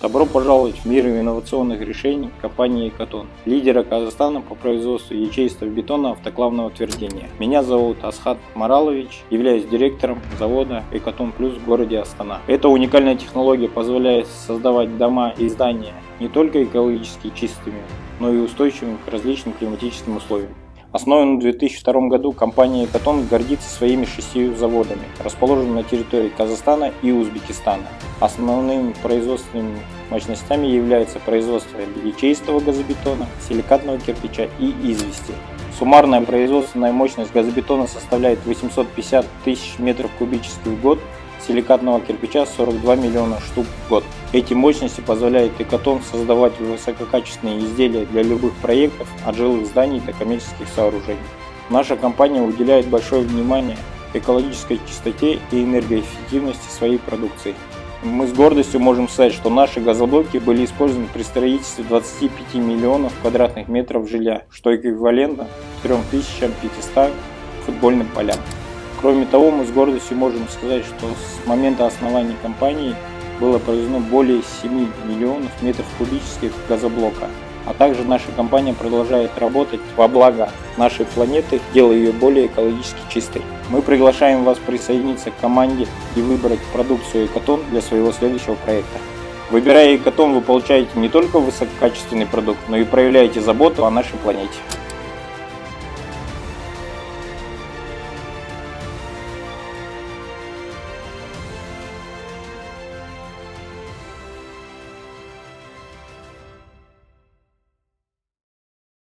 Добро пожаловать в мир инновационных решений компании «Экатон», лидера Казахстана по производству ячеистого бетона автоклавного твердения. Меня зовут Асхат Маралович, являюсь директором завода «Экатон Плюс» в городе Астана. Эта уникальная технология позволяет создавать дома и здания не только экологически чистыми, но и устойчивыми к различным климатическим условиям. Основанная в 2002 году, компания «Экатон» гордится своими 6 заводами, расположенными на территории Казахстана и Узбекистана. Основными производственными мощностями является производство ячеистого газобетона, силикатного кирпича и извести. Суммарная производственная мощность газобетона составляет 850 тысяч метров кубических в год, силикатного кирпича 42 миллиона штук в год. Эти мощности позволяют «Экатон» создавать высококачественные изделия для любых проектов, от жилых зданий до коммерческих сооружений. Наша компания уделяет большое внимание экологической чистоте и энергоэффективности своей продукции. Мы с гордостью можем сказать, что наши газоблоки были использованы при строительстве 25 миллионов квадратных метров жилья, что эквивалентно 3500 футбольным полям. Кроме того, мы с гордостью можем сказать, что с момента основания компании было произведено более 7 миллионов метров кубических газоблока, а также наша компания продолжает работать во благо нашей планеты, делая ее более экологически чистой. Мы приглашаем вас присоединиться к команде и выбрать продукцию «Экатон» для своего следующего проекта. Выбирая «Экатон», вы получаете не только высококачественный продукт, но и проявляете заботу о нашей планете.